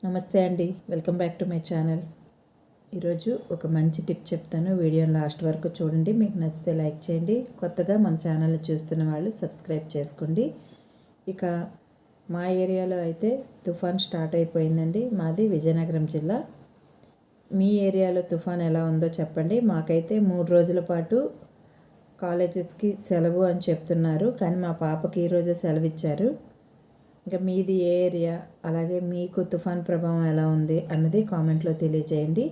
నమస్తే అండి, welcome back to my channel. ఈరోజు ఒక మంచి టిప్ చెప్తాను. వీడియోని లాస్ట్ వరకు చూడండి. మీకు నచ్చితే లైక్ చేయండి. కొత్తగా మన ఛానల్ని చూస్తున్న వాళ్ళు సబ్స్క్రైబ్ చేసుకోండి. ఇక మా ఏరియాలో అయితే తుఫాన్ స్టార్ట్ అయిపోయిందండి. మాది విజయనగరం జిల్లా. మీ ఏరియాలో తుఫాన్ ఎలా ఉందో చెప్పండి. మాకైతే 3 రోజుల పాటు కాలేజెస్కి సెలవు అని చెప్తున్నారు, కానీ మా పాపకి ఈరోజే సెలవు ఇచ్చారు. ఇంకా మీది ఏ ఏరియా, అలాగే మీకు తుఫాన్ ప్రభావం ఎలా ఉంది అన్నది కామెంట్లో తెలియజేయండి.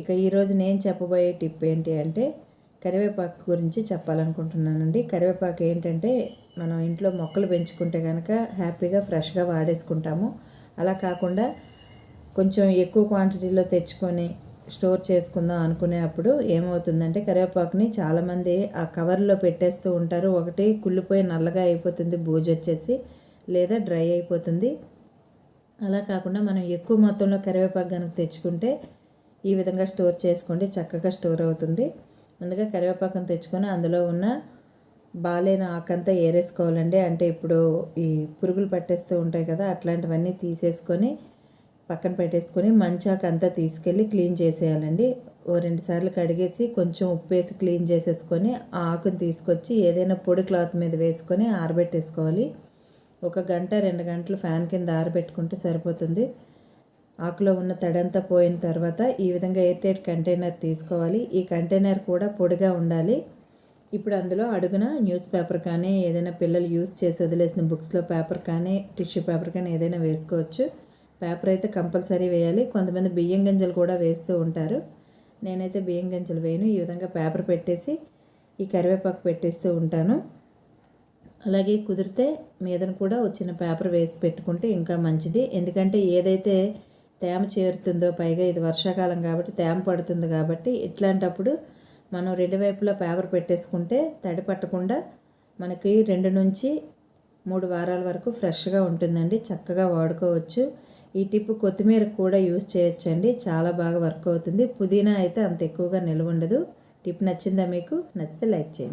ఇక ఈరోజు నేను చెప్పబోయే టిప్ ఏంటి అంటే కరివేపాకు గురించి చెప్పాలనుకుంటున్నానండి. కరివేపాకు ఏంటంటే మనం ఇంట్లో మొక్కలు పెంచుకుంటే కనుక హ్యాపీగా ఫ్రెష్గా వాడేసుకుంటాము. అలా కాకుండా కొంచెం ఎక్కువ క్వాంటిటీలో తెచ్చుకొని స్టోర్ చేసుకుందాం అనుకునేప్పుడు ఏమవుతుందంటే కరివేపాకుని చాలామంది ఆ కవర్లో పెట్టేస్తూ ఉంటారు. ఒకటి కుళ్ళిపోయి నల్లగా అయిపోతుంది, బూజు వచ్చేసి, లేదా డ్రై అయిపోతుంది. అలా కాకుండా మనం ఎక్కువ మొత్తంలో కరివేపాకు కనుక తెచ్చుకుంటే ఈ విధంగా స్టోర్ చేసుకోండి, చక్కగా స్టోర్ అవుతుంది. ముందుగా కరివేపాకును తెచ్చుకొని అందులో ఉన్న బాలేని ఆకంతా ఏరేసుకోవాలండి. అంటే ఇప్పుడు ఈ పురుగులు పట్టేస్తూ ఉంటాయి కదా, అట్లాంటివన్నీ తీసేసుకొని పక్కన పెట్టేసుకొని మంచాకు అంతా తీసుకెళ్ళి క్లీన్ చేసేయాలండి. ఓ 2 సార్లు కడిగేసి కొంచెం ఉప్పు వేసి క్లీన్ చేసేసుకొని ఆ ఆకుని తీసుకొచ్చి ఏదైనా పొడి క్లాత్ మీద వేసుకొని ఆరబెట్టేసుకోవాలి. 1 గంట 2 గంటలు ఫ్యాన్ కింద ఆరబెట్టుకుంటే సరిపోతుంది. ఆకులో ఉన్న తడంతా పోయిన తర్వాత ఈ విధంగా ఎయిర్ టైట్ కంటైనర్ తీసుకోవాలి. ఈ కంటైనర్ కూడా పొడిగా ఉండాలి. ఇప్పుడు అందులో అడుగున న్యూస్ పేపర్ కానీ ఏదైనా పిల్లలు యూస్ చేసి వదిలేసిన బుక్స్లో పేపర్ కానీ టిష్యూ పేపర్ కానీ ఏదైనా వేసుకోవచ్చు. పేపర్ అయితే కంపల్సరీ వేయాలి. కొంతమంది బియ్యం గింజలు కూడా వేస్తూ ఉంటారు. నేనైతే బియ్యం గింజలు వేయను. ఈ విధంగా పేపర్ పెట్టేసి ఈ కరివేపాకు పెట్టేస్తూ ఉంటాను. అలాగే కుదిరితే మీదన కూడా వచ్చిన పేపర్ వేసి పెట్టుకుంటే ఇంకా మంచిది. ఎందుకంటే ఏదైతే తేమ చేరుతుందో, పైగా ఇది వర్షాకాలం కాబట్టి తేమ పడుతుంది కాబట్టి ఇట్లాంటప్పుడు మనం 2 వైపులా పేపర్ పెట్టేసుకుంటే తడి పట్టకుండా మనకి 2 నుంచి 3 వారాల వరకు ఫ్రెష్గా ఉంటుందండి. చక్కగా వాడుకోవచ్చు. ఈ టిప్ కొత్తిమీర కూడా యూజ్ చేయొచ్చండి, చాలా బాగా వర్క్ అవుతుంది. పుదీనా అయితే అంత ఎక్కువగా నిల్వ ఉండదు. టిప్ నచ్చిందా మీకు? నచ్చితే లైక్ చేయండి.